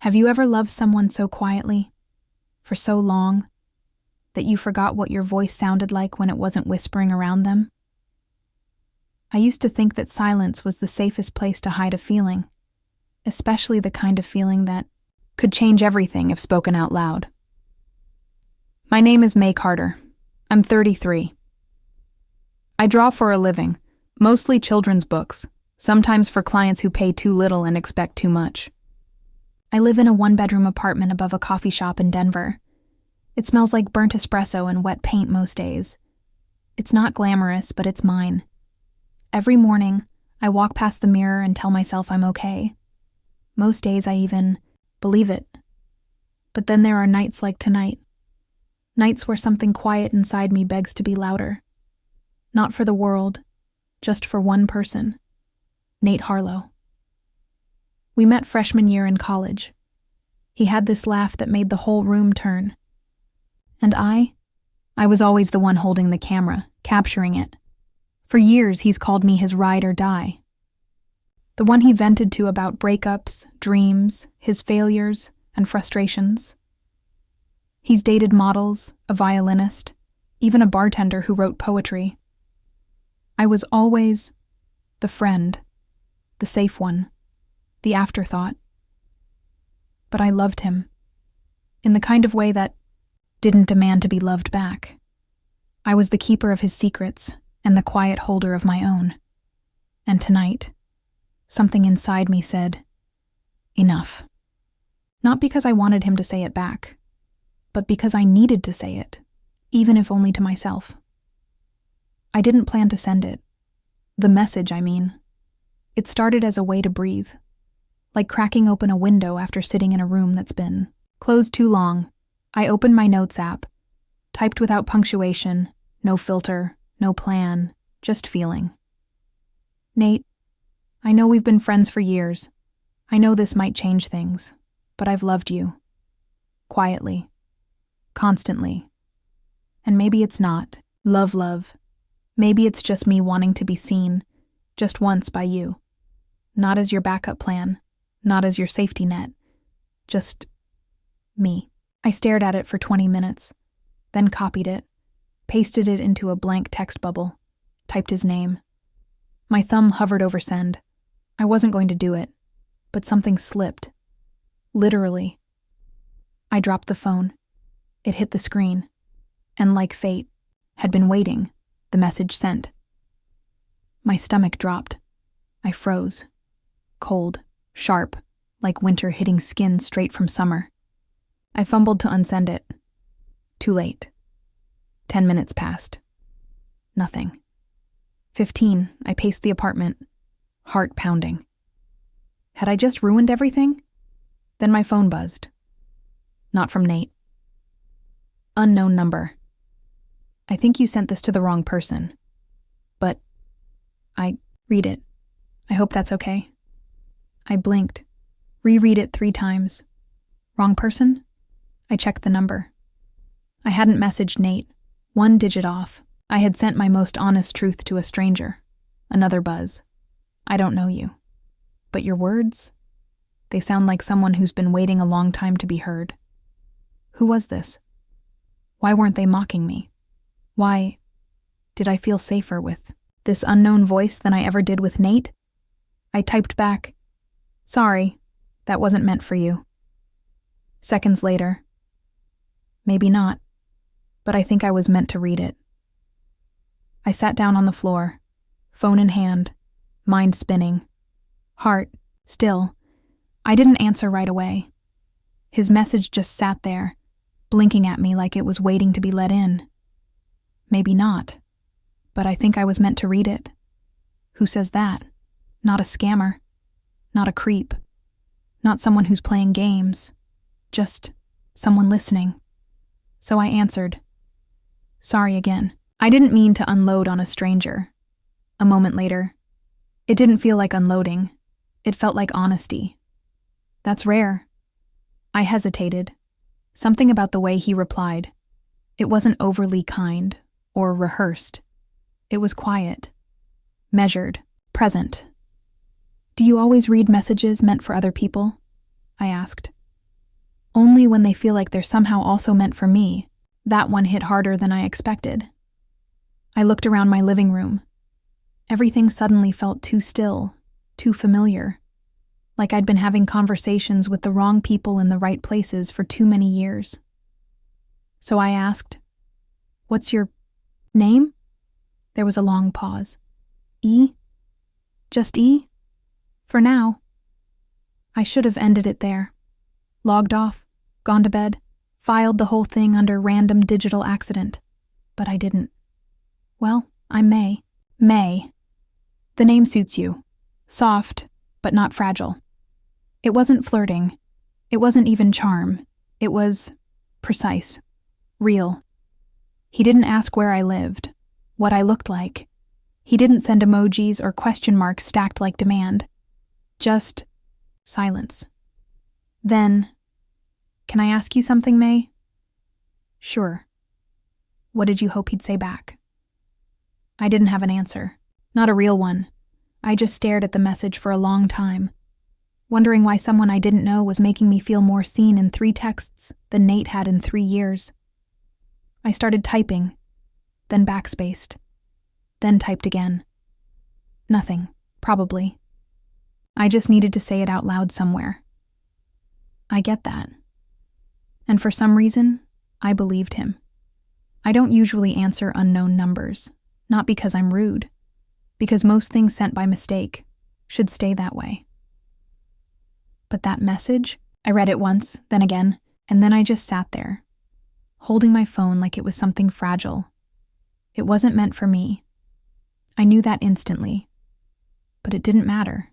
Have you ever loved someone so quietly, for so long, that you forgot what your voice sounded like when it wasn't whispering around them? I used to think that silence was the safest place to hide a feeling, especially the kind of feeling that could change everything if spoken out loud. My name is May Carter. I'm 33. I draw for a living, mostly children's books, sometimes for clients who pay too little and expect too much. I live in a one-bedroom apartment above a coffee shop in Denver. It smells like burnt espresso and wet paint most days. It's not glamorous, but it's mine. Every morning, I walk past the mirror and tell myself I'm okay. Most days I even believe it. But then there are nights like tonight. Nights where something quiet inside me begs to be louder. Not for the world, just for one person. Nate Harlow. We met freshman year in college. He had this laugh that made the whole room turn. And I was always the one holding the camera, capturing it. For years, he's called me his ride or die. The one he vented to about breakups, dreams, his failures, and frustrations. He's dated models, a violinist, even a bartender who wrote poetry. I was always the friend, the safe one, the afterthought. But I loved him, in the kind of way that didn't demand to be loved back. I was the keeper of his secrets and the quiet holder of my own. And tonight, something inside me said, enough. Not because I wanted him to say it back, but because I needed to say it, even if only to myself. I didn't plan to send it. The message, I mean. It started as a way to breathe, like cracking open a window after sitting in a room that's been closed too long. I opened my notes app, typed without punctuation, no filter, no plan, just feeling. Nate, I know we've been friends for years. I know this might change things, but I've loved you. Quietly. Constantly. And maybe it's not love. Maybe it's just me wanting to be seen, just once by you. Not as your backup plan, not as your safety net. Just me. I stared at it for 20 minutes, then copied it, pasted it into a blank text bubble, typed his name. My thumb hovered over send. I wasn't going to do it, but something slipped. Literally. I dropped the phone. It hit the screen, and like fate, had been waiting, the message sent. My stomach dropped. I froze. Cold, sharp, like winter hitting skin straight from summer. I fumbled to unsend it. Too late. 10 minutes passed. Nothing. 15, I paced the apartment, heart pounding. Had I just ruined everything? Then my phone buzzed. Not from Nate. Unknown number. I think you sent this to the wrong person. But I read it. I hope that's okay. I blinked. Reread it 3 times. Wrong person? I checked the number. I hadn't messaged Nate. 1 digit off. I had sent my most honest truth to a stranger. Another buzz. I don't know you. But your words? They sound like someone who's been waiting a long time to be heard. Who was this? Why weren't they mocking me? Why did I feel safer with this unknown voice than I ever did with Nate? I typed back, sorry, that wasn't meant for you. Seconds later, maybe not, but I think I was meant to read it. I sat down on the floor, phone in hand, mind spinning, heart still. I didn't answer right away. His message just sat there, blinking at me like it was waiting to be let in. Maybe not, but I think I was meant to read it. Who says that? Not a scammer, not a creep, not someone who's playing games, just someone listening. So I answered, sorry again. I didn't mean to unload on a stranger. A moment later, it didn't feel like unloading. It felt like honesty. That's rare. I hesitated. Something about the way he replied. It wasn't overly kind or rehearsed. It was quiet, measured, present. Do you always read messages meant for other people? I asked. Only when they feel like they're somehow also meant for me. That one hit harder than I expected. I looked around my living room. Everything suddenly felt too still, too familiar, like I'd been having conversations with the wrong people in the right places for too many years. So I asked, "What's your name?" There was a long pause. "E? Just E? For now." I should have ended it there. Logged off, gone to bed, filed the whole thing under random digital accident. But I didn't. "Well, I'm May." "May. The name suits you. Soft, but not fragile." It wasn't flirting. It wasn't even charm. It was precise. Real. He didn't ask where I lived, what I looked like. He didn't send emojis or question marks stacked like demand. Just silence. Then, "Can I ask you something, May?" "Sure." What did you hope he'd say back? I didn't have an answer. Not a real one. I just stared at the message for a long time, wondering why someone I didn't know was making me feel more seen in 3 texts than Nate had in 3 years. I started typing, then backspaced, then typed again. Nothing, probably. I just needed to say it out loud somewhere. I get that. And for some reason, I believed him. I don't usually answer unknown numbers, not because I'm rude, because most things sent by mistake should stay that way. But that message, I read it once, then again, and then I just sat there, holding my phone like it was something fragile. It wasn't meant for me. I knew that instantly, but it didn't matter.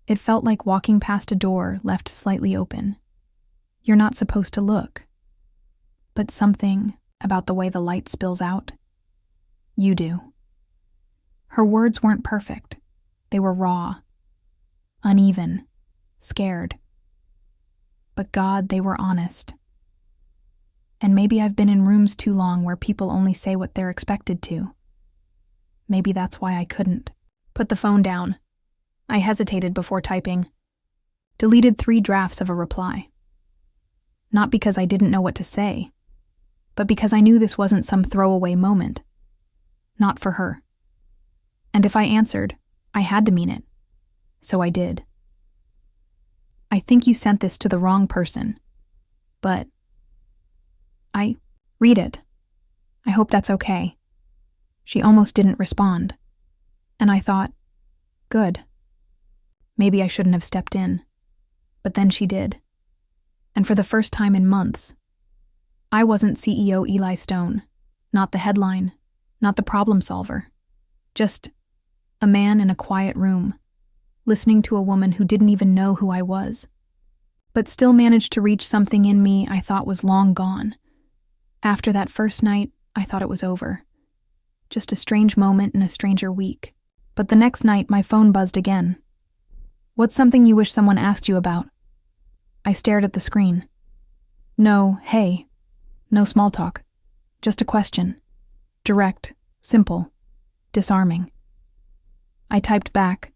It felt like walking past a door left slightly open. You're not supposed to look, but something about the way the light spills out, you do. Her words weren't perfect. They were raw, uneven, scared. But God, they were honest. And maybe I've been in rooms too long where people only say what they're expected to. Maybe that's why I couldn't. Put the phone down. I hesitated before typing. Deleted 3 drafts of a reply. Not because I didn't know what to say, but because I knew this wasn't some throwaway moment. Not for her. And if I answered, I had to mean it. So I did. "I think you sent this to the wrong person, but read it. I hope that's okay." She almost didn't respond. And I thought, good. Maybe I shouldn't have stepped in. But then she did. And for the first time in months, I wasn't CEO Eli Stone, not the headline, not the problem solver. Just a man in a quiet room, listening to a woman who didn't even know who I was, but still managed to reach something in me I thought was long gone. After that first night, I thought it was over. Just a strange moment in a stranger week. But the next night, my phone buzzed again. "What's something you wish someone asked you about?" I stared at the screen. No, hey. No small talk. Just a question. Direct, simple, disarming. I typed back,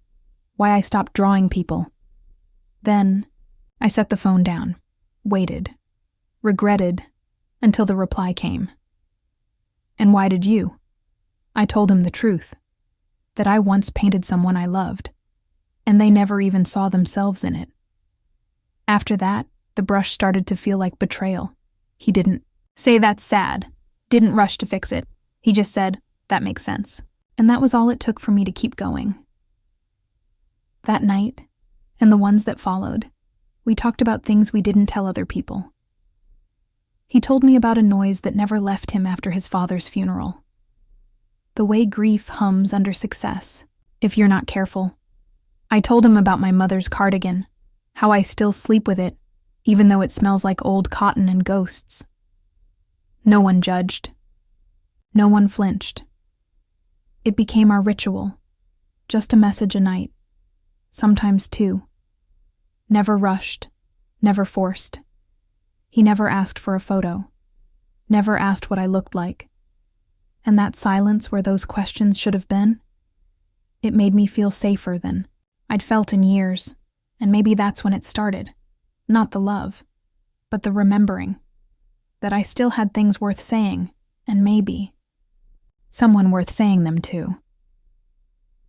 why I stopped drawing people. Then, I set the phone down, waited, regretted, until the reply came. "And why did you?" I told him the truth, that I once painted someone I loved, and they never even saw themselves in it. After that, the brush started to feel like betrayal. He didn't say that's sad, didn't rush to fix it. He just said, that makes sense. And that was all it took for me to keep going. That night, and the ones that followed, we talked about things we didn't tell other people. He told me about a noise that never left him after his father's funeral. The way grief hums under success, if you're not careful. I told him about my mother's cardigan, how I still sleep with it, even though it smells like old cotton and ghosts. No one judged. No one flinched. It became our ritual, just a message a night, sometimes 2. Never rushed, never forced. He never asked for a photo, never asked what I looked like. And that silence where those questions should have been, it made me feel safer than I'd felt in years, and maybe that's when it started. Not the love, but the remembering. That I still had things worth saying, and maybe someone worth saying them to.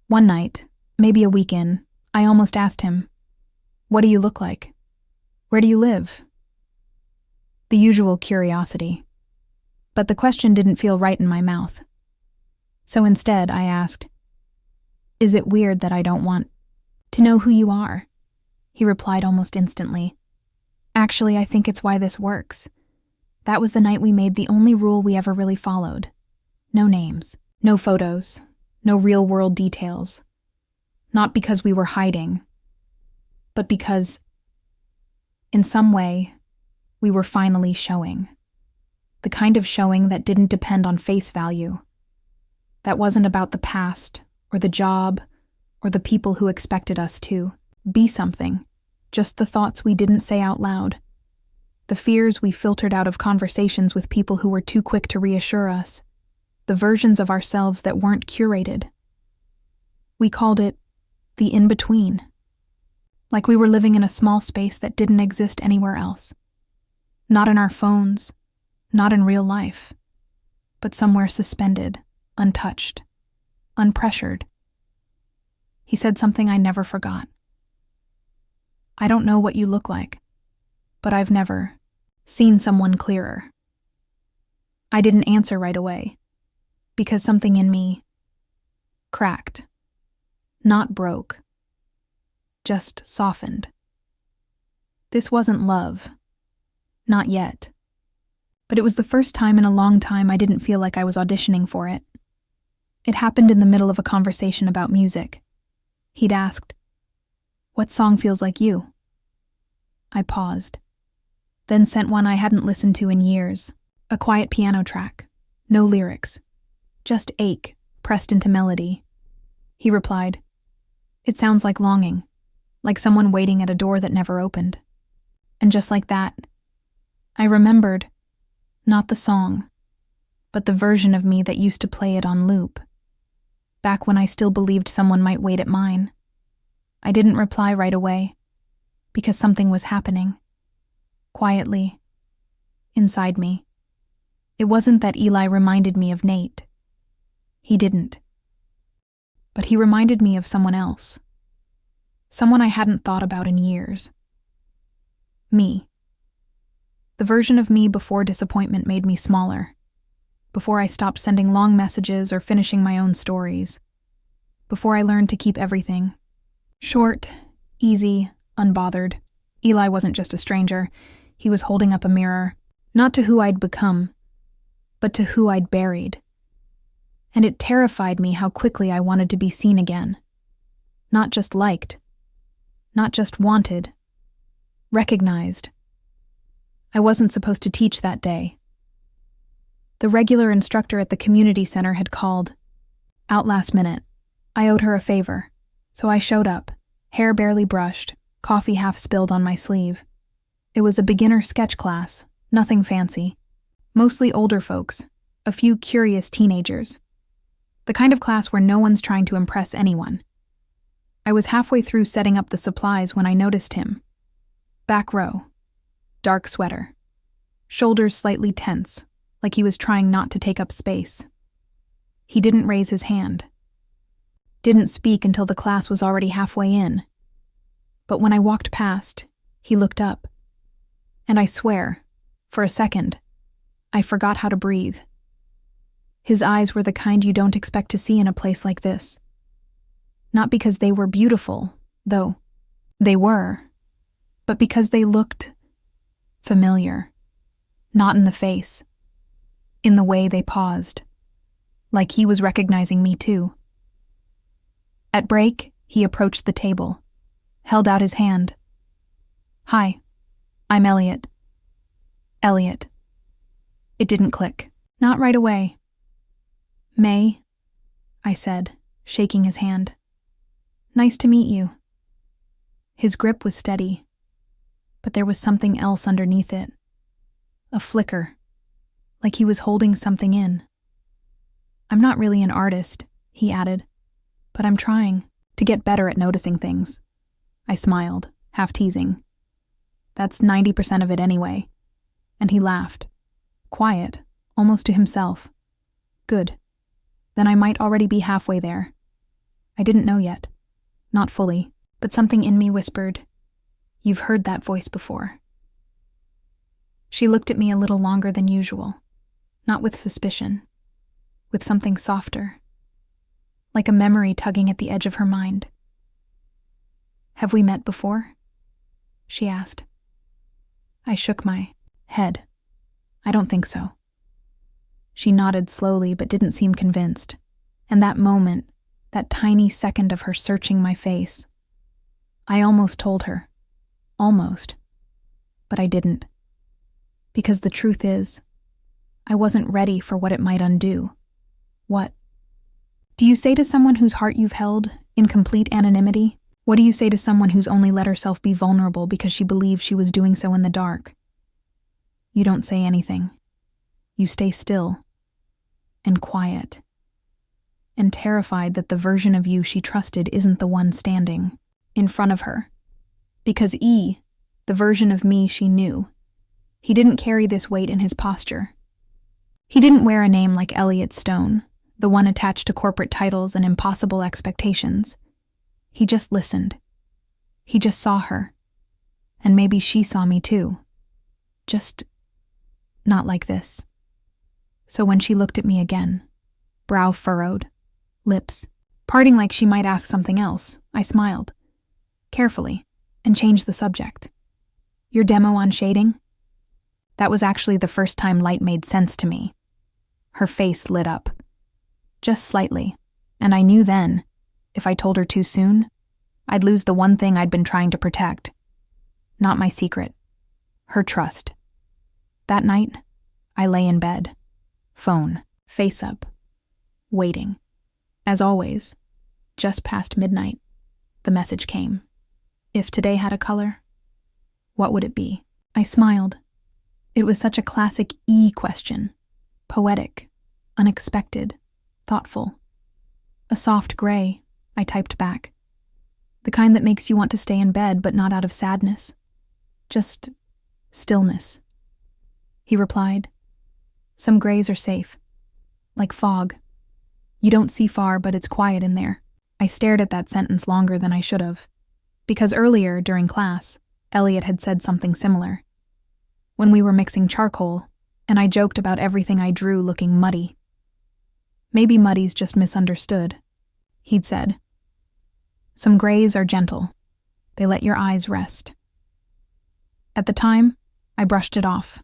One night, maybe a week in, I almost asked him, "What do you look like? Where do you live?" The usual curiosity. But the question didn't feel right in my mouth. So instead, I asked, "Is it weird that I don't want to know who you are?" He replied almost instantly, "Actually, I think it's why this works. That was the night we made the only rule we ever really followed. No names, no photos, no real-world details. Not because we were hiding, but because, in some way, we were finally showing. The kind of showing that didn't depend on face value. That wasn't about the past, or the job, or the people who expected us to be something, just the thoughts we didn't say out loud. The fears we filtered out of conversations with people who were too quick to reassure us. The versions of ourselves that weren't curated. We called it the in-between. Like we were living in a small space that didn't exist anywhere else. Not in our phones, not in real life, but somewhere suspended, untouched, unpressured. He said something I never forgot. "I don't know what you look like, but I've never seen someone clearer." I didn't answer right away, because something in me cracked. Not broke. Just softened. This wasn't love. Not yet. But it was the first time in a long time I didn't feel like I was auditioning for it. It happened in the middle of a conversation about music. He'd asked, "What song feels like you?" I paused, then sent one I hadn't listened to in years, a quiet piano track, no lyrics, just ache pressed into melody. He replied, "It sounds like longing, like someone waiting at a door that never opened." And just like that, I remembered, not the song, but the version of me that used to play it on loop. Back when I still believed someone might wait at mine. I didn't reply right away, because something was happening. Quietly, inside me. It wasn't that Eli reminded me of Nate. He didn't. But he reminded me of someone else. Someone I hadn't thought about in years. Me. The version of me before disappointment made me smaller. Before I stopped sending long messages or finishing my own stories. Before I learned to keep everything short, easy, unbothered. Eli wasn't just a stranger. He was holding up a mirror, not to who I'd become, but to who I'd buried. And it terrified me how quickly I wanted to be seen again. Not just liked. Not just wanted. Recognized. I wasn't supposed to teach that day. The regular instructor at the community center had called. Out last minute. I owed her a favor, so I showed up, hair barely brushed, coffee half spilled on my sleeve. It was a beginner sketch class, nothing fancy. Mostly older folks, a few curious teenagers. The kind of class where no one's trying to impress anyone. I was halfway through setting up the supplies when I noticed him. Back row. Dark sweater. Shoulders slightly tense, like he was trying not to take up space. He didn't raise his hand. Didn't speak until the class was already halfway in. But when I walked past, he looked up. And I swear, for a second, I forgot how to breathe. His eyes were the kind you don't expect to see in a place like this. Not because they were beautiful, though they were, but because they looked familiar. Not in the face. In the way they paused. Like he was recognizing me too. At break, he approached the table, held out his hand. "Hi, I'm Elliot." Elliot. It didn't click. Not right away. "May," I said, shaking his hand. "Nice to meet you." His grip was steady, but there was something else underneath it. A flicker, like he was holding something in. "I'm not really an artist," he added, "but I'm trying to get better at noticing things." I smiled, half teasing. "That's 90% of it anyway." and he laughed. Quiet, almost to himself. Good. Then I might already be halfway there. I didn't know yet. Not fully, but something in me whispered, "You've heard that voice before." She looked at me a little longer than usual, not with suspicion, with something softer, like a memory tugging at the edge of her mind. "Have we met before?" she asked. I shook my head. "I don't think so." She nodded slowly but didn't seem convinced, and that moment, that tiny second of her searching my face, I almost told her. Almost. But I didn't. Because the truth is, I wasn't ready for what it might undo. What? Do you say to someone whose heart you've held in complete anonymity? What do you say to someone who's only let herself be vulnerable because she believed she was doing so in the dark? You don't say anything. You stay still and quiet and terrified that the version of you she trusted isn't the one standing in front of her. Because the version of me she knew, he didn't carry this weight in his posture. He didn't wear a name like Elliot Stone, the one attached to corporate titles and impossible expectations. He just listened. He just saw her. And maybe she saw me too. Just not like this. So when she looked at me again, brow furrowed, lips parting like she might ask something else, I smiled, carefully, and changed the subject. "Your demo on shading?" That was actually the first time light made sense to me. Her face lit up. Just slightly, and I knew then, if I told her too soon, I'd lose the one thing I'd been trying to protect. Not my secret. Her trust. That night, I lay in bed, phone, face up, waiting. As always, just past midnight, the message came. If today had a color, what would it be? I smiled. It was such a classic question. Poetic, unexpected, thoughtful. "A soft gray," I typed back. "The kind that makes you want to stay in bed, but not out of sadness. Just stillness." He replied, "Some grays are safe. Like fog. You don't see far, but it's quiet in there." I stared at that sentence longer than I should have, because earlier, during class, Elliot had said something similar. When we were mixing charcoal, and I joked about everything I drew looking muddy. "Maybe muddy's just misunderstood," he'd said. "Some grays are gentle. They let your eyes rest." At the time, I brushed it off.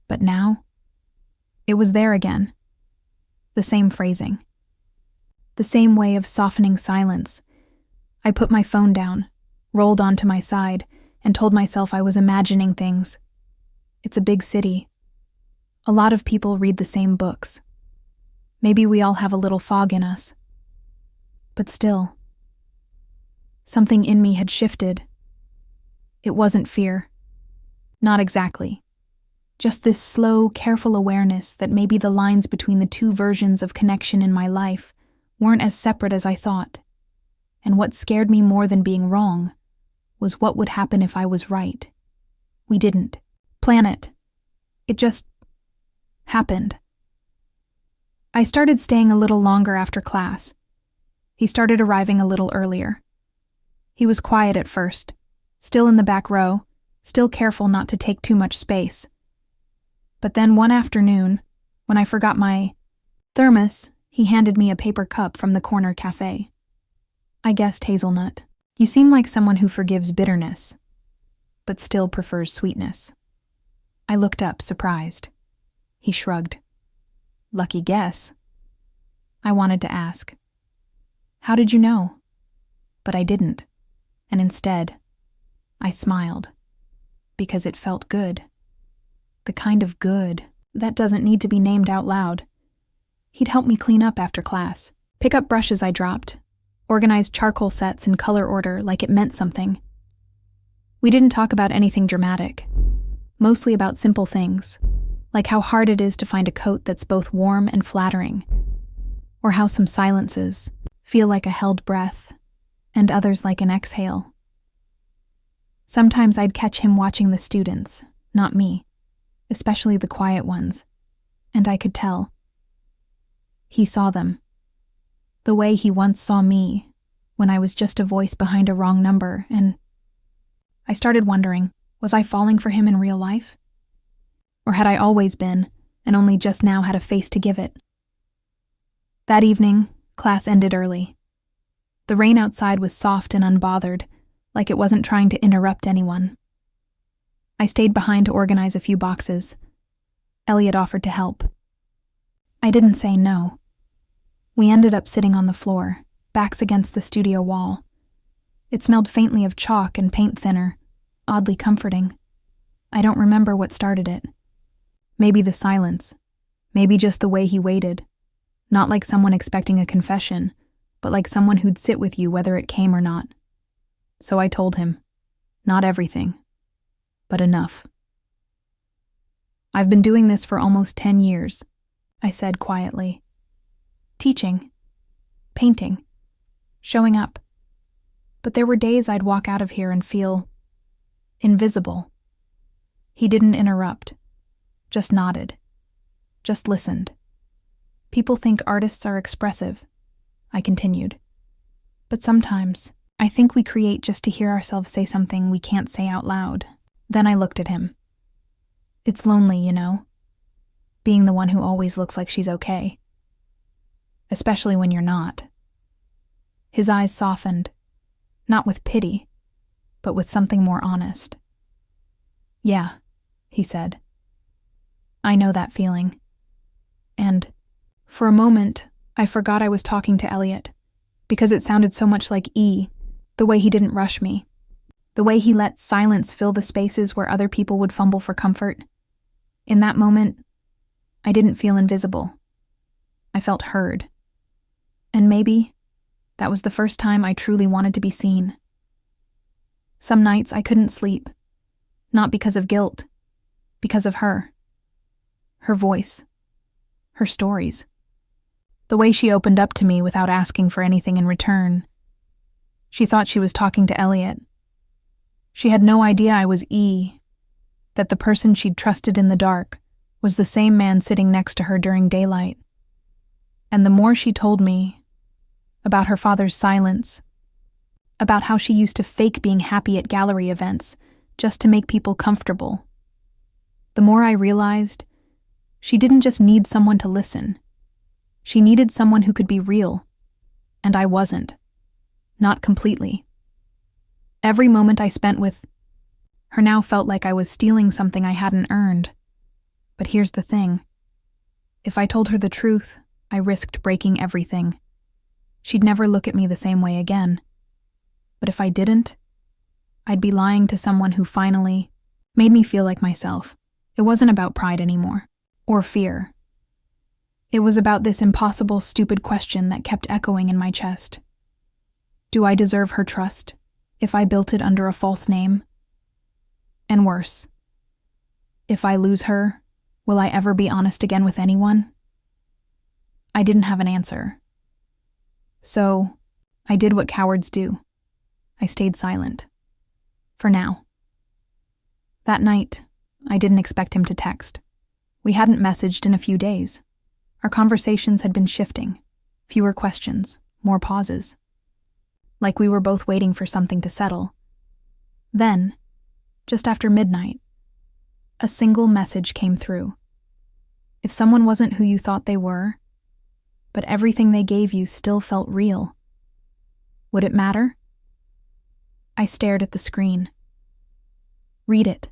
But now, it was there again. The same phrasing. The same way of softening silence. I put my phone down, rolled onto my side, and told myself I was imagining things. It's a big city. A lot of people read the same books. Maybe we all have a little fog in us. But still, something in me had shifted. It wasn't fear. Not exactly. Just this slow, careful awareness that maybe the lines between the two versions of connection in my life weren't as separate as I thought. And what scared me more than being wrong was what would happen if I was right. We didn't plan it. It just happened. I started staying a little longer after class. He started arriving a little earlier. He was quiet at first, still in the back row, still careful not to take too much space. But then one afternoon, when I forgot my thermos, he handed me a paper cup from the corner cafe. I guessed hazelnut. "You seem like someone who forgives bitterness, but still prefers sweetness." I looked up, surprised. He shrugged. "Lucky guess." I wanted to ask, "How did you know?" But I didn't, and instead, I smiled, because it felt good. The kind of good that doesn't need to be named out loud. He'd help me clean up after class, pick up brushes I dropped, organize charcoal sets in color order like it meant something. We didn't talk about anything dramatic, mostly about simple things, like how hard it is to find a coat that's both warm and flattering, or how some silences feel like a held breath, and others like an exhale. Sometimes I'd catch him watching the students, not me, especially the quiet ones, and I could tell. He saw them, the way he once saw me, when I was just a voice behind a wrong number, and I started wondering, was I falling for him in real life? Or had I always been, and only just now had a face to give it? That evening, class ended early. The rain outside was soft and unbothered, like it wasn't trying to interrupt anyone. I stayed behind to organize a few boxes. Elliot offered to help. I didn't say no. We ended up sitting on the floor, backs against the studio wall. It smelled faintly of chalk and paint thinner, oddly comforting. I don't remember what started it. Maybe the silence. Maybe just the way he waited. Not like someone expecting a confession, but like someone who'd sit with you whether it came or not. So I told him, not everything, but enough. I've been doing this for almost 10 years, I said quietly. Teaching, painting, showing up. But there were days I'd walk out of here and feel invisible. He didn't interrupt, just nodded, just listened. People think artists are expressive, I continued. But sometimes, I think we create just to hear ourselves say something we can't say out loud. Then I looked at him. It's lonely, you know, being the one who always looks like she's okay. Especially when you're not. His eyes softened, not with pity, but with something more honest. Yeah, he said. I know that feeling. And for a moment, I forgot I was talking to Elliot, because it sounded so much like E, the way he didn't rush me, the way he let silence fill the spaces where other people would fumble for comfort. In that moment, I didn't feel invisible. I felt heard. And maybe that was the first time I truly wanted to be seen. Some nights I couldn't sleep, not because of guilt, because of her. Her voice, her stories. The way she opened up to me without asking for anything in return. She thought she was talking to Elliot. She had no idea I was E, that the person she'd trusted in the dark was the same man sitting next to her during daylight. And the more she told me about her father's silence, about how she used to fake being happy at gallery events just to make people comfortable, the more I realized she didn't just need someone to listen. She needed someone who could be real, and I wasn't. Not completely. Every moment I spent with her now felt like I was stealing something I hadn't earned. But here's the thing. If I told her the truth, I risked breaking everything. She'd never look at me the same way again. But if I didn't, I'd be lying to someone who finally made me feel like myself. It wasn't about pride anymore, or fear. It was about this impossible, stupid question that kept echoing in my chest. Do I deserve her trust if I built it under a false name? And worse, if I lose her, will I ever be honest again with anyone? I didn't have an answer. So, I did what cowards do. I stayed silent. For now. That night, I didn't expect him to text. We hadn't messaged in a few days. Our conversations had been shifting. Fewer questions, more pauses. Like we were both waiting for something to settle. Then, just after midnight, a single message came through. If someone wasn't who you thought they were, but everything they gave you still felt real, would it matter? I stared at the screen. Read it.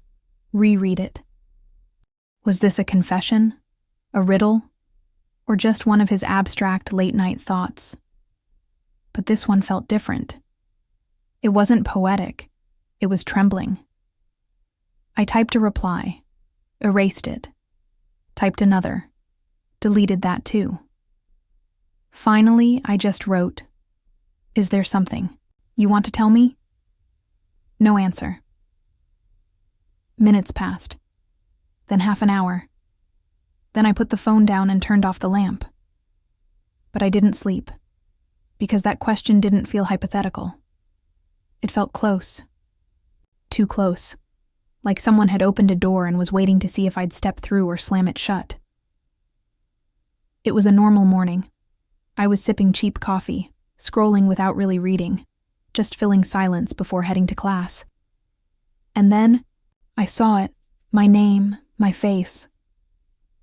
Reread it. Was this a confession? A riddle? Or just one of his abstract late-night thoughts? But this one felt different. It wasn't poetic. It was trembling. I typed a reply, erased it, typed another, deleted that too. Finally, I just wrote, "Is there something you want to tell me?" No answer. Minutes passed, then half an hour. Then I put the phone down and turned off the lamp. But I didn't sleep, because that question didn't feel hypothetical. It felt close. Too close. like someone had opened a door and was waiting to see if I'd step through or slam it shut. It was a normal morning. I was sipping cheap coffee, scrolling without really reading, just filling silence before heading to class. And then, I saw it, my name, my face.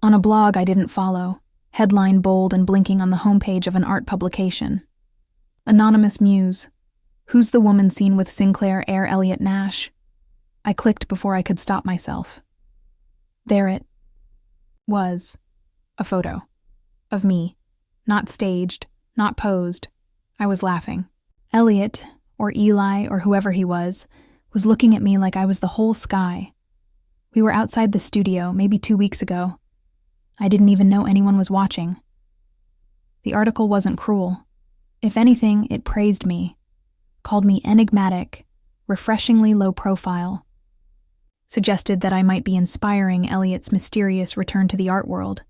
On a blog I didn't follow, headline bold and blinking on the homepage of an art publication. Anonymous Muse. Who's the woman seen with Sinclair Air Elliott Nash? I clicked before I could stop myself. There it was. A photo. Of me. Not staged, not posed. I was laughing. Elliot, or Eli, or whoever he was looking at me like I was the whole sky. We were outside the studio, maybe 2 weeks ago. I didn't even know anyone was watching. The article wasn't cruel. If anything, it praised me, called me enigmatic, refreshingly low profile, suggested that I might be inspiring Elliot's mysterious return to the art world.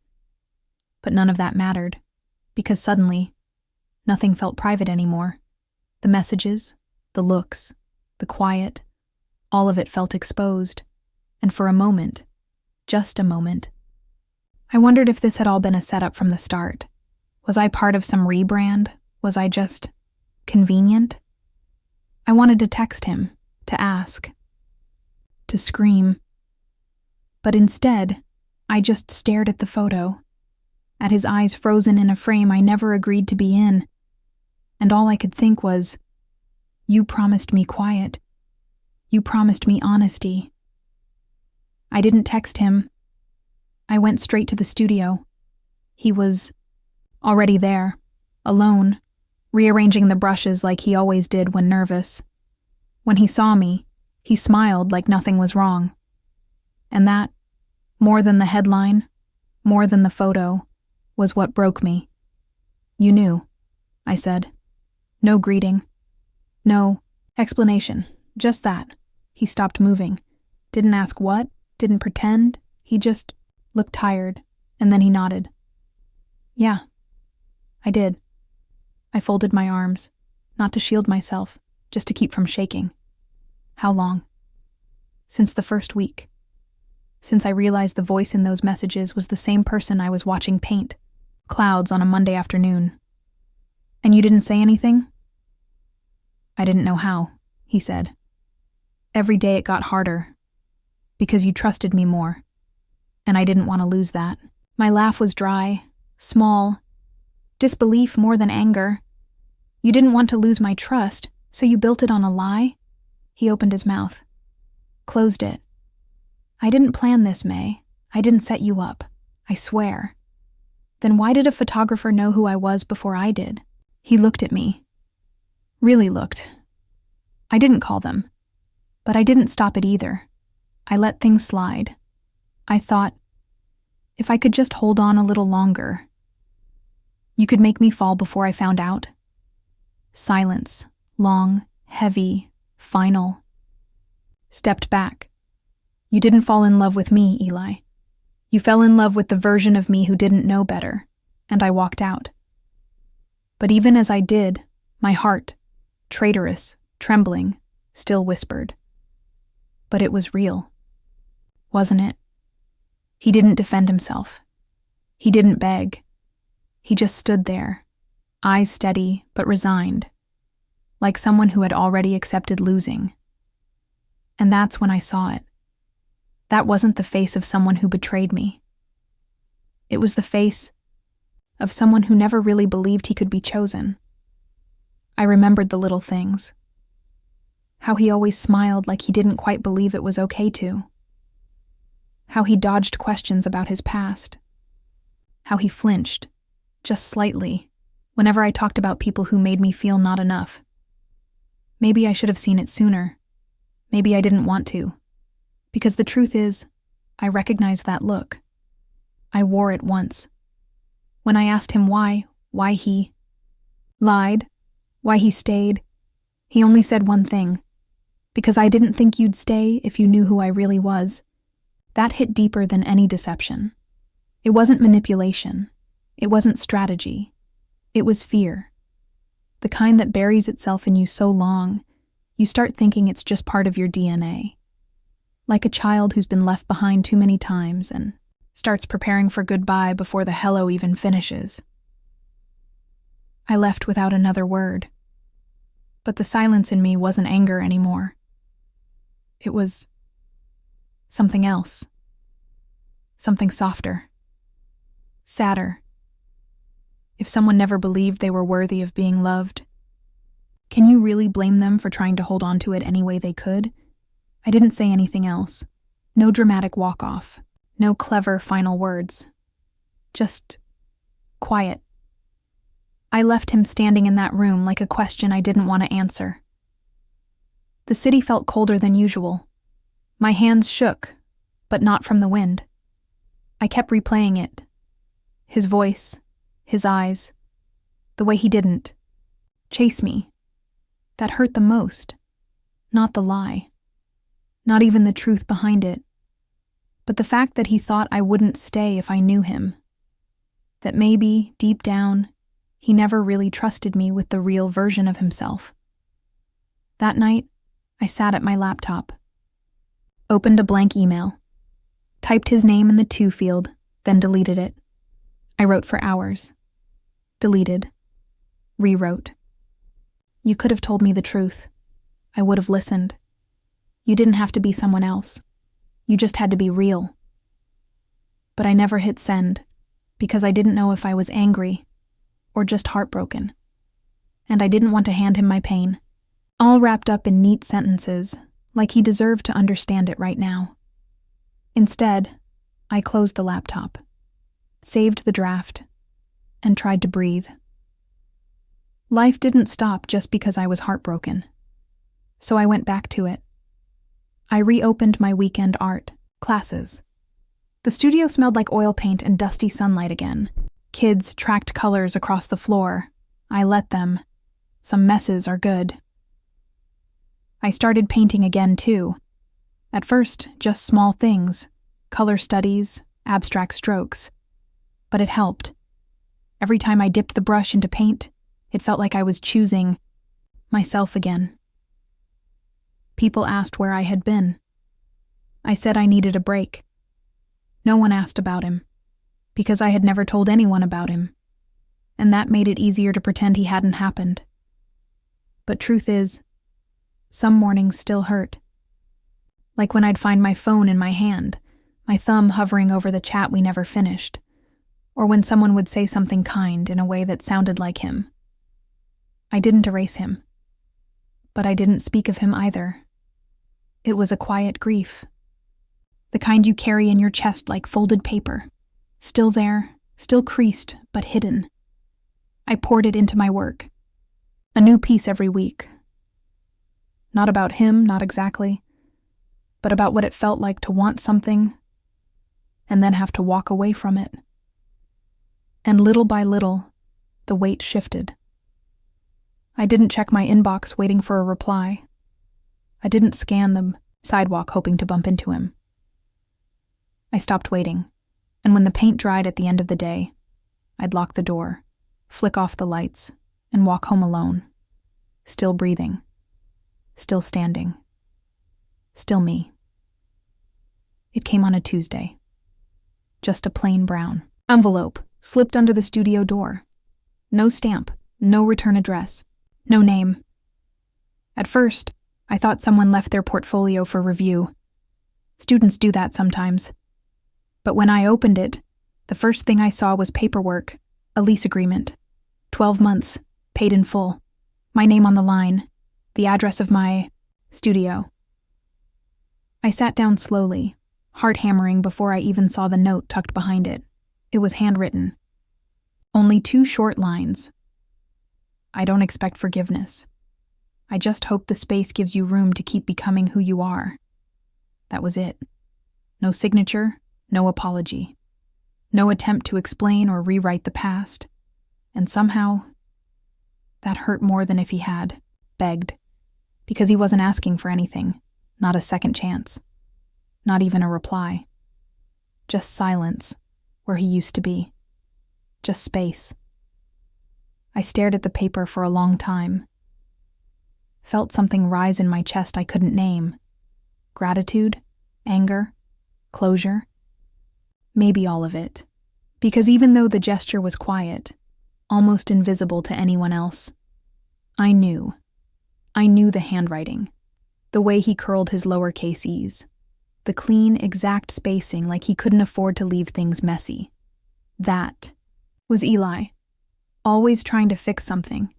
But none of that mattered, because suddenly, nothing felt private anymore. The messages, the looks, the quiet, all of it felt exposed, and for a moment, just a moment, I wondered if this had all been a setup from the start. Was I part of some rebrand? Was I just convenient? I wanted to text him, to ask, to scream. But instead, I just stared at the photo, at his eyes frozen in a frame I never agreed to be in, and all I could think was, you promised me quiet. You promised me honesty. I didn't text him. I went straight to the studio. He was already there, alone, rearranging the brushes like he always did when nervous. When he saw me, he smiled like nothing was wrong. And that, more than the headline, more than the photo, was what broke me. You knew, I said. No greeting. No explanation. Just that. He stopped moving. Didn't ask what, didn't pretend. He just looked tired, and then he nodded. Yeah, I did. I folded my arms, not to shield myself, just to keep from shaking. How long? Since the first week. Since I realized the voice in those messages was the same person I was watching paint clouds on a Monday afternoon. And you didn't say anything? I didn't know how, he said. Every day it got harder, because you trusted me more, and I didn't want to lose that. My laugh was dry, small, disbelief more than anger. You didn't want to lose my trust, so you built it on a lie? He opened his mouth, closed it. I didn't plan this, May. I didn't set you up. I swear. Then why did a photographer know who I was before I did? He looked at me. Really looked. I didn't call them. But I didn't stop it either. I let things slide. I thought, if I could just hold on a little longer. You could make me fall before I found out. Silence, long, heavy, final. Stepped back. You didn't fall in love with me, Eli. You fell in love with the version of me who didn't know better, and I walked out. But even as I did, my heart, traitorous, trembling, still whispered. But it was real. Wasn't it? He didn't defend himself. He didn't beg. He just stood there, eyes steady but resigned, like someone who had already accepted losing. And that's when I saw it. That wasn't the face of someone who betrayed me. It was the face of someone who never really believed he could be chosen. I remembered the little things. How he always smiled like he didn't quite believe it was okay to. How he dodged questions about his past. How he flinched, just slightly, whenever I talked about people who made me feel not enough. Maybe I should have seen it sooner. Maybe I didn't want to. Because the truth is, I recognized that look. I wore it once. When I asked him why he lied, why he stayed, he only said one thing. Because I didn't think you'd stay if you knew who I really was. That hit deeper than any deception. It wasn't manipulation. It wasn't strategy. It was fear. The kind that buries itself in you so long, you start thinking it's just part of your DNA. like a child who's been left behind too many times and starts preparing for goodbye before the hello even finishes. I left without another word, but the silence in me wasn't anger anymore. It was something else, something softer, sadder. If someone never believed they were worthy of being loved, can you really blame them for trying to hold on to it any way they could? I didn't say anything else. No dramatic walk-off. No clever final words. Just quiet. I left him standing in that room like a question I didn't want to answer. The city felt colder than usual. My hands shook, but not from the wind. I kept replaying it. His voice, his eyes, the way he didn't chase me. That hurt the most. Not the lie. Not even the truth behind it. But the fact that he thought I wouldn't stay if I knew him. That maybe, deep down, he never really trusted me with the real version of himself. That night, I sat at my laptop. Opened a blank email. Typed his name in the to field, then deleted it. I wrote for hours. Deleted. Rewrote. You could have told me the truth. I would have listened. You didn't have to be someone else. You just had to be real. But I never hit send, because I didn't know if I was angry or just heartbroken. And I didn't want to hand him my pain, all wrapped up in neat sentences, like he deserved to understand it right now. Instead, I closed the laptop, saved the draft, and tried to breathe. Life didn't stop just because I was heartbroken. So I went back to it. I reopened my weekend art classes. The studio smelled like oil paint and dusty sunlight again. Kids tracked colors across the floor. I let them. Some messes are good. I started painting again, too. At first, just small things, color studies, abstract strokes. But it helped. Every time I dipped the brush into paint, it felt like I was choosing myself again. People asked where I had been. I said I needed a break. No one asked about him, because I had never told anyone about him, and that made it easier to pretend he hadn't happened. But truth is, some mornings still hurt. Like when I'd find my phone in my hand, my thumb hovering over the chat we never finished, or when someone would say something kind in a way that sounded like him. I didn't erase him, but I didn't speak of him either. It was a quiet grief, the kind you carry in your chest like folded paper, still there, still creased, but hidden. I poured it into my work, a new piece every week. Not about him, not exactly, but about what it felt like to want something and then have to walk away from it. And little by little, the weight shifted. I didn't check my inbox waiting for a reply. I didn't scan the sidewalk hoping to bump into him. I stopped waiting, and when the paint dried at the end of the day, I'd lock the door, flick off the lights, and walk home alone, still breathing, still standing, still me. It came on a Tuesday. Just a plain brown envelope slipped under the studio door. No stamp, no return address, no name. At first, I thought someone left their portfolio for review. Students do that sometimes. But when I opened it, the first thing I saw was paperwork, a lease agreement, 12 months, paid in full, my name on the line, the address of my studio. I sat down slowly, heart hammering before I even saw the note tucked behind it. It was handwritten. Only 2 short lines. I don't expect forgiveness. I just hope the space gives you room to keep becoming who you are. That was it. No signature, no apology. No attempt to explain or rewrite the past. And somehow, that hurt more than if he had begged. Because he wasn't asking for anything, not a second chance. Not even a reply. Just silence, where he used to be. Just space. I stared at the paper for a long time. Felt something rise in my chest I couldn't name. Gratitude? Anger? Closure? Maybe all of it. Because even though the gesture was quiet, almost invisible to anyone else, I knew. I knew the handwriting, the way he curled his lowercase e's, the clean, exact spacing like he couldn't afford to leave things messy. That was Eli, always trying to fix something,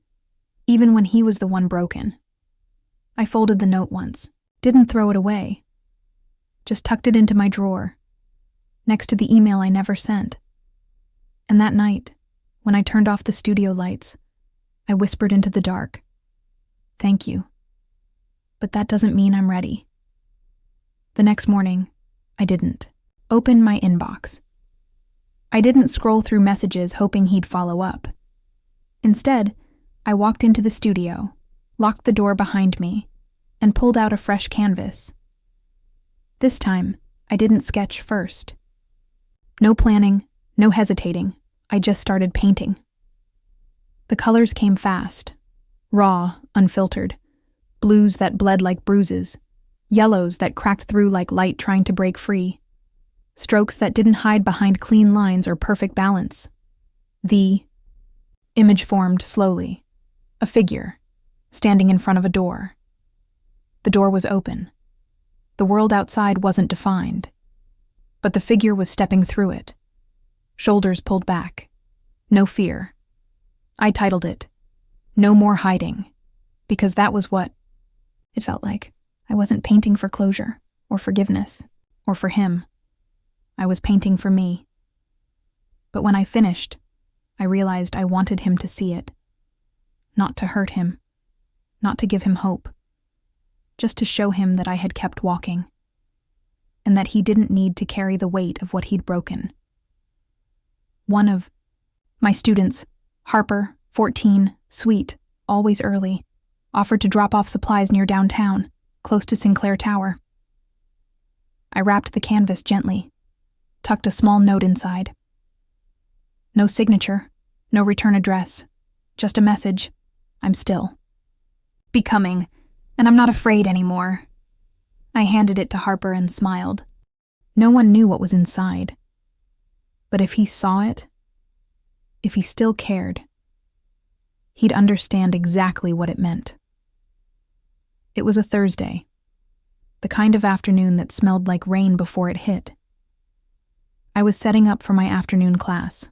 even when he was the one broken. I folded the note once, didn't throw it away, just tucked it into my drawer, next to the email I never sent. And that night, when I turned off the studio lights, I whispered into the dark, "Thank you. But that doesn't mean I'm ready." The next morning, I didn't open my inbox. I didn't scroll through messages hoping he'd follow up. Instead, I walked into the studio, locked the door behind me, and pulled out a fresh canvas. This time, I didn't sketch first. No planning, no hesitating. I just started painting. The colors came fast, raw, unfiltered, blues that bled like bruises, yellows that cracked through like light trying to break free, strokes that didn't hide behind clean lines or perfect balance. The image formed slowly, a figure, standing in front of a door. The door was open. The world outside wasn't defined, but the figure was stepping through it, shoulders pulled back, no fear. I titled it, "No More Hiding," because that was what it felt like. I wasn't painting for closure, or forgiveness, or for him. I was painting for me. But when I finished, I realized I wanted him to see it. Not to hurt him, not to give him hope, just to show him that I had kept walking, and that he didn't need to carry the weight of what he'd broken. One of my students, Harper, 14, sweet, always early, offered to drop off supplies near downtown, close to Sinclair Tower. I wrapped the canvas gently, tucked a small note inside. No signature, no return address, just a message. I'm still becoming, and I'm not afraid anymore. I handed it to Harper and smiled. No one knew what was inside. But if he saw it, if he still cared, he'd understand exactly what it meant. It was a Thursday, the kind of afternoon that smelled like rain before it hit. I was setting up for my afternoon class,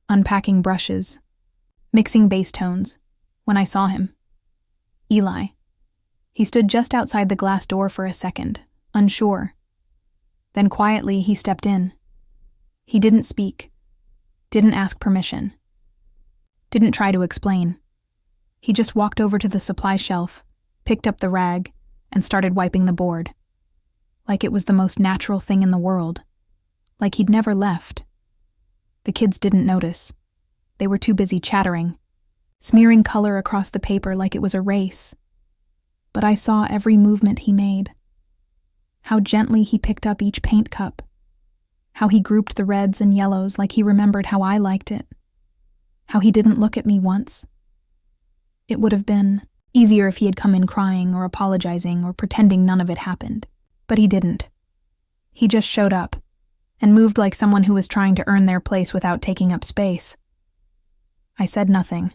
unpacking brushes, mixing bass tones, when I saw him. Eli. He stood just outside the glass door for a second, unsure. Then quietly he stepped in. He didn't speak, didn't ask permission, didn't try to explain. He just walked over to the supply shelf, picked up the rag, and started wiping the board. Like it was the most natural thing in the world. Like he'd never left. The kids didn't notice. They were too busy chattering, smearing color across the paper like it was a race. But I saw every movement he made. How gently he picked up each paint cup. How he grouped the reds and yellows like he remembered how I liked it. How he didn't look at me once. It would have been easier if he had come in crying or apologizing or pretending none of it happened. But he didn't. He just showed up and moved like someone who was trying to earn their place without taking up space. I said nothing.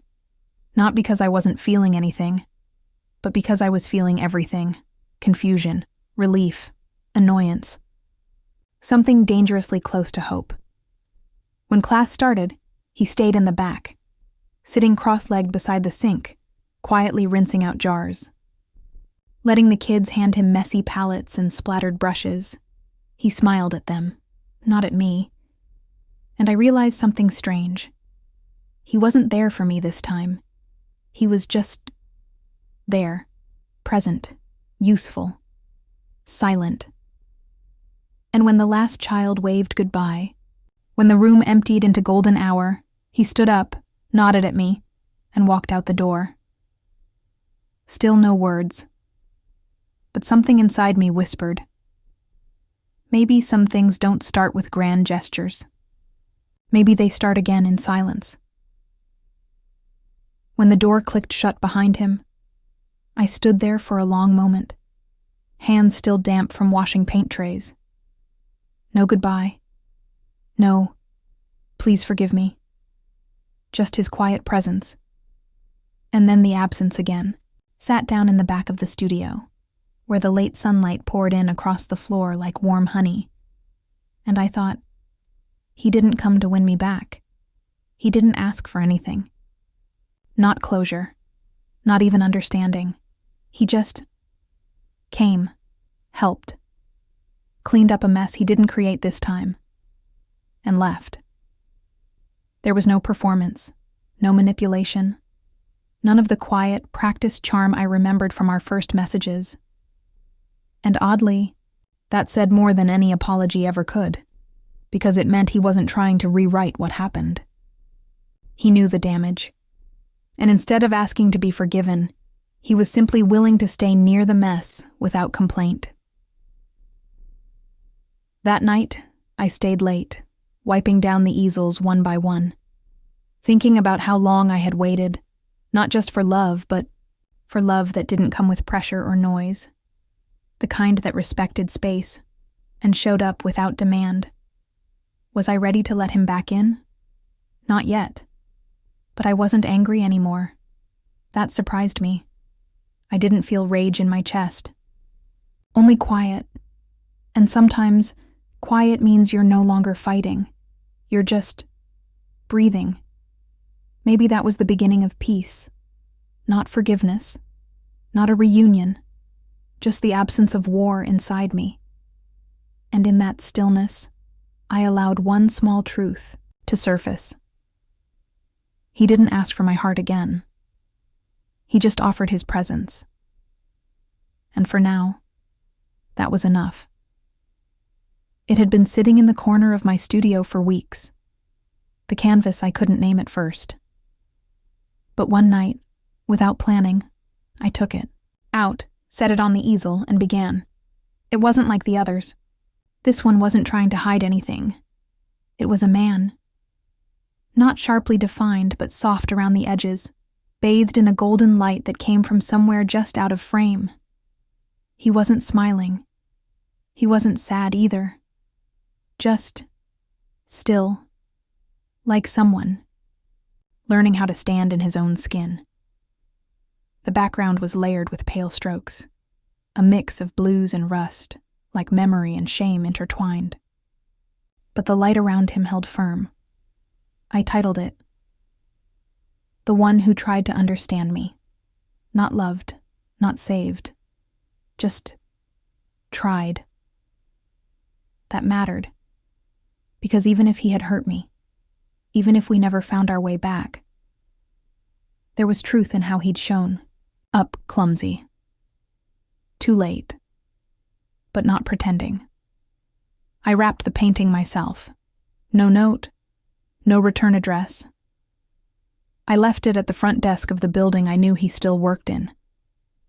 Not because I wasn't feeling anything, but because I was feeling everything. Confusion, relief, annoyance. Something dangerously close to hope. When class started, he stayed in the back, sitting cross-legged beside the sink, quietly rinsing out jars. Letting the kids hand him messy palettes and splattered brushes, he smiled at them, not at me. And I realized something strange. He wasn't there for me this time. He was just there, present, useful, silent. And when the last child waved goodbye, when the room emptied into golden hour, he stood up, nodded at me, and walked out the door. Still no words. But something inside me whispered. Maybe some things don't start with grand gestures. Maybe they start again in silence. When the door clicked shut behind him, I stood there for a long moment, hands still damp from washing paint trays. No goodbye. No, please forgive me. Just his quiet presence. And then the absence again. Sat down in the back of the studio, where the late sunlight poured in across the floor like warm honey. And I thought, he didn't come to win me back. He didn't ask for anything. Not closure. Not even understanding. He just came, helped, cleaned up a mess he didn't create this time, and left. There was no performance, no manipulation, none of the quiet, practiced charm I remembered from our first messages. And oddly, that said more than any apology ever could, because it meant he wasn't trying to rewrite what happened. He knew the damage, and instead of asking to be forgiven, he was simply willing to stay near the mess without complaint. That night, I stayed late, wiping down the easels one by one, thinking about how long I had waited, not just for love, but for love that didn't come with pressure or noise, the kind that respected space and showed up without demand. Was I ready to let him back in? Not yet. But I wasn't angry anymore. That surprised me. I didn't feel rage in my chest. Only quiet. And sometimes, quiet means you're no longer fighting. You're just breathing. Maybe that was the beginning of peace. Not forgiveness. Not a reunion. Just the absence of war inside me. And in that stillness, I allowed one small truth to surface. He didn't ask for my heart again. He just offered his presence. And for now, that was enough. It had been sitting in the corner of my studio for weeks. The canvas I couldn't name at first. But one night, without planning, I took it out, set it on the easel, and began. It wasn't like the others. This one wasn't trying to hide anything. It was a man. Not sharply defined, but soft around the edges, bathed in a golden light that came from somewhere just out of frame. He wasn't smiling. He wasn't sad either. Just still, like someone, learning how to stand in his own skin. The background was layered with pale strokes, a mix of blues and rust, like memory and shame intertwined. But the light around him held firm. I titled it, "The One Who Tried to Understand Me." Not loved, not saved, just tried. That mattered, because even if he had hurt me, even if we never found our way back, there was truth in how he'd shown up clumsy. Too late, but not pretending. I wrapped the painting myself. No note, no return address. I left it at the front desk of the building I knew he still worked in.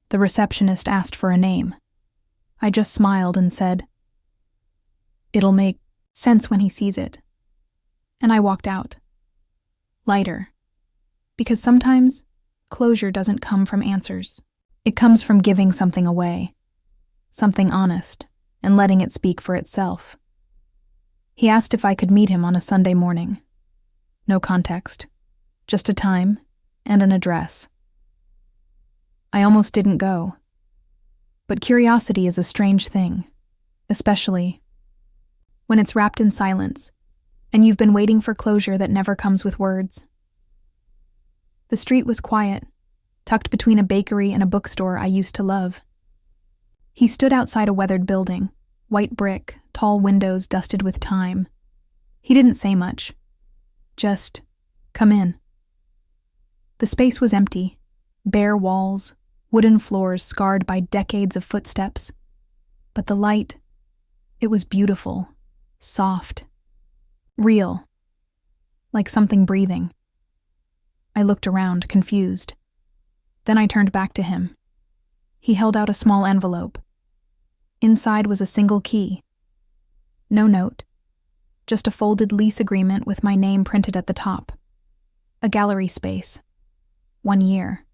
The receptionist asked for a name. I just smiled and said, "It'll make sense when he sees it." And I walked out. Lighter. Because sometimes closure doesn't come from answers. It comes from giving something away. Something honest, and letting it speak for itself. He asked if I could meet him on a Sunday morning. No context. Just a time and an address. I almost didn't go. But curiosity is a strange thing, especially when it's wrapped in silence, and you've been waiting for closure that never comes with words. The street was quiet, tucked between a bakery and a bookstore I used to love. He stood outside a weathered building, white brick, tall windows dusted with time. He didn't say much. Just, "Come in." The space was empty, bare walls, wooden floors scarred by decades of footsteps. But the light, it was beautiful, soft, real, like something breathing. I looked around, confused. Then I turned back to him. He held out a small envelope. Inside was a single key. No note, just a folded lease agreement with my name printed at the top. A gallery space. 1 year.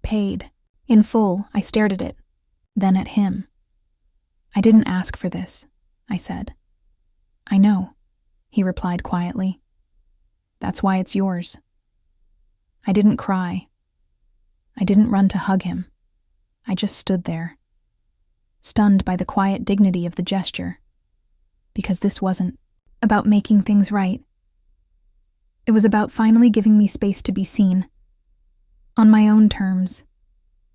Paid. In full, I stared at it. then at him. "I didn't ask for this," I said. "I know," he replied quietly. "That's why it's yours." I didn't cry. I didn't run to hug him. I just stood there, stunned by the quiet dignity of the gesture, because this wasn't about making things right. It was about finally giving me space to be seen, on my own terms,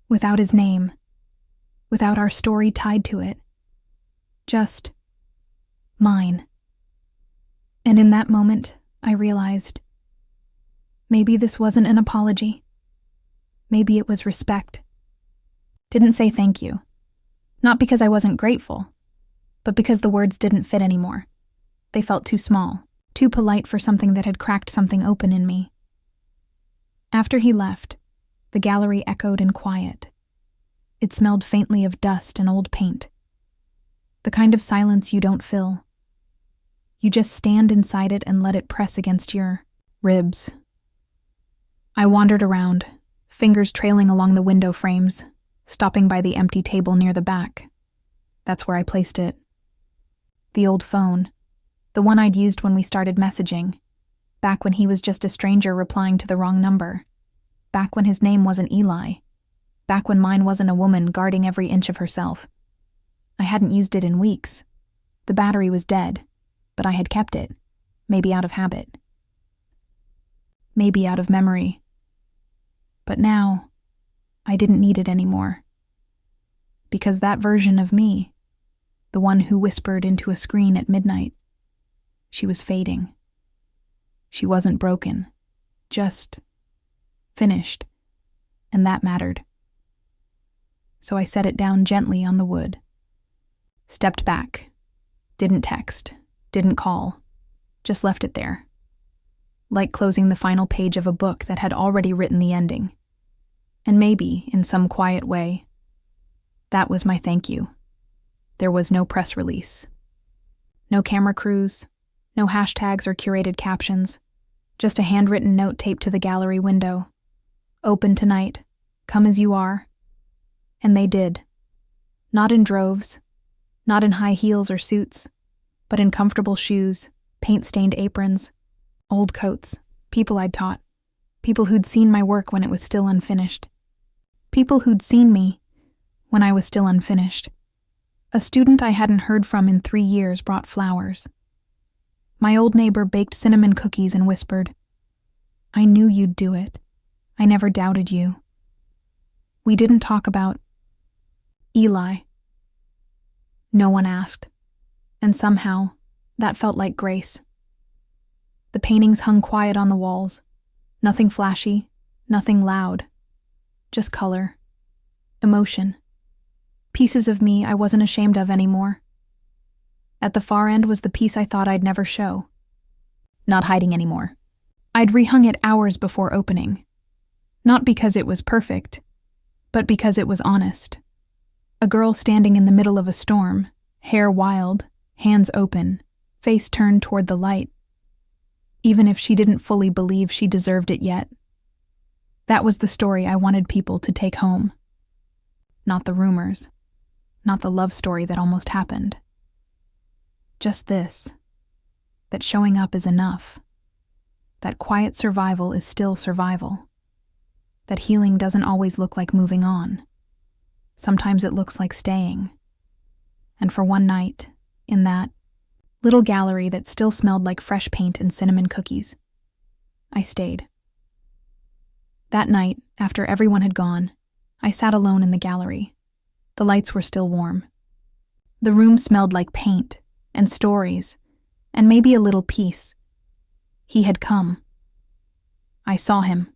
without his name, without our story tied to it, just mine. And in that moment, I realized maybe this wasn't an apology. Maybe it was respect. Didn't say thank you. Not because I wasn't grateful, but because the words didn't fit anymore. They felt too small, too polite for something that had cracked something open in me. After he left, the gallery echoed in quiet. It smelled faintly of dust and old paint. The kind of silence you don't fill. You just stand inside it and let it press against your ribs. I wandered around, fingers trailing along the window frames, stopping by the empty table near the back. That's where I placed it. The old phone, the one I'd used when we started messaging, back when he was just a stranger replying to the wrong number, back when his name wasn't Eli, back when mine wasn't a woman guarding every inch of herself. I hadn't used it in weeks. The battery was dead, but I had kept it, maybe out of habit, maybe out of memory. But now, I didn't need it anymore. Because that version of me, the one who whispered into a screen at midnight, she was fading. She wasn't broken, just finished, and that mattered. So I set it down gently on the wood. Stepped back. Didn't text. Didn't call. Just left it there. Like closing the final page of a book that had already written the ending. And maybe, in some quiet way, that was my thank you. There was no press release. No camera crews. No hashtags or curated captions. Just a handwritten note taped to the gallery window. Open tonight. Come as you are. And they did. Not in droves. Not in high heels or suits. But in comfortable shoes, paint-stained aprons, old coats, people I'd taught. People who'd seen my work when it was still unfinished. People who'd seen me when I was still unfinished. A student I hadn't heard from in 3 years brought flowers. My old neighbor baked cinnamon cookies and whispered, "I knew you'd do it. I never doubted you." We didn't talk about Eli. No one asked, and somehow that felt like grace. The paintings hung quiet on the walls. Nothing flashy, nothing loud. Just color, emotion. Pieces of me I wasn't ashamed of anymore. At the far end was the piece I thought I'd never show. Not hiding anymore. I'd rehung it hours before opening. Not because it was perfect, but because it was honest. A girl standing in the middle of a storm, hair wild, hands open, face turned toward the light. Even if she didn't fully believe she deserved it yet. That was the story I wanted people to take home. Not the rumors. Not the love story that almost happened. Just this. That showing up is enough. That quiet survival is still survival. That healing doesn't always look like moving on. Sometimes it looks like staying. And for one night, in that little gallery that still smelled like fresh paint and cinnamon cookies, I stayed. That night, after everyone had gone, I sat alone in the gallery. The lights were still warm. The room smelled like paint and stories, and maybe a little peace. He had come. I saw him.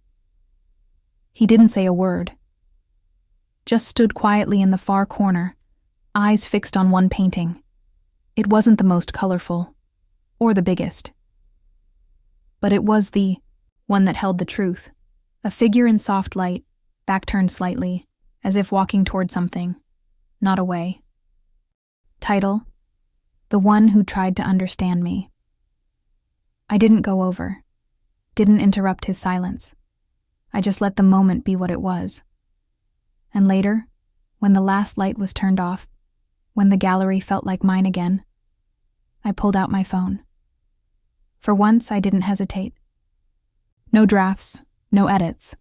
He didn't say a word. Just stood quietly in the far corner, eyes fixed on one painting. It wasn't the most colorful, or the biggest. But it was the one that held the truth. A figure in soft light, back turned slightly, as if walking toward something, not away. Title: The One Who Tried to Understand Me. I didn't go over, didn't interrupt his silence. I just let the moment be what it was. And later, when the last light was turned off, when the gallery felt like mine again, I pulled out my phone. For once, I didn't hesitate. No drafts, no edits.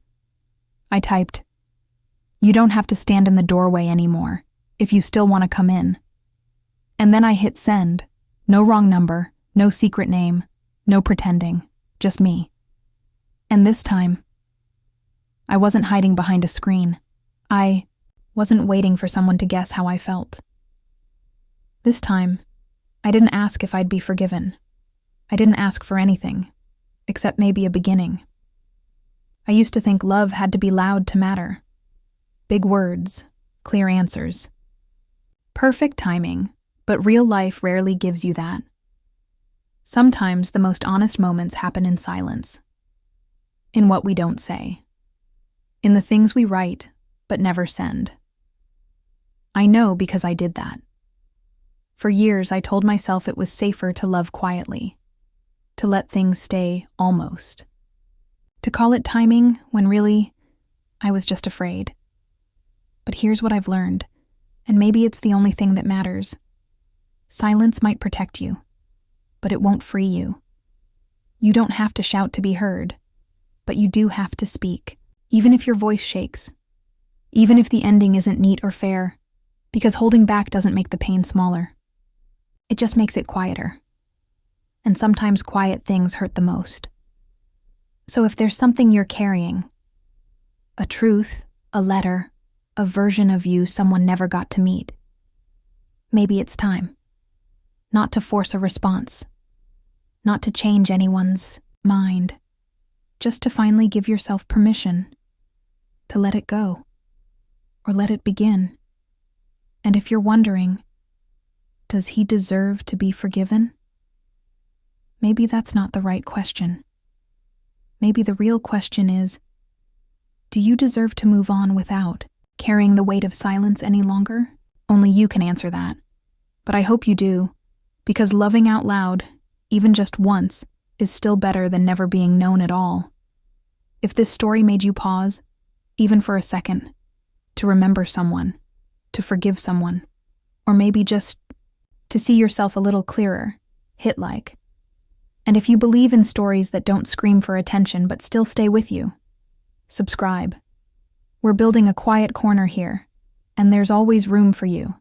I typed, "You don't have to stand in the doorway anymore, if you still want to come in." And then I hit send. No wrong number, no secret name, no pretending, just me. And this time, I wasn't hiding behind a screen. I wasn't waiting for someone to guess how I felt. This time, I didn't ask if I'd be forgiven. I didn't ask for anything, except maybe a beginning. I used to think love had to be loud to matter. Big words, clear answers. Perfect timing, but real life rarely gives you that. Sometimes the most honest moments happen in silence. In what we don't say. In the things we write, but never send. I know because I did that. For years, I told myself it was safer to love quietly, to let things stay almost, to call it timing when really, I was just afraid. But here's what I've learned, and maybe it's the only thing that matters. Silence might protect you, but it won't free you. You don't have to shout to be heard, but you do have to speak, even if your voice shakes, even if the ending isn't neat or fair, because holding back doesn't make the pain smaller. It just makes it quieter. And sometimes quiet things hurt the most. So if there's something you're carrying, a truth, a letter, a version of you someone never got to meet, maybe it's time. Not to force a response, not to change anyone's mind, just to finally give yourself permission to let it go, or let it begin. And if you're wondering, does he deserve to be forgiven? Maybe that's not the right question. Maybe the real question is, do you deserve to move on without carrying the weight of silence any longer? Only you can answer that. But I hope you do, because loving out loud, even just once, is still better than never being known at all. If this story made you pause, even for a second, to remember someone, to forgive someone, or maybe just to see yourself a little clearer, hit like. And if you believe in stories that don't scream for attention but still stay with you, subscribe. We're building a quiet corner here, and there's always room for you.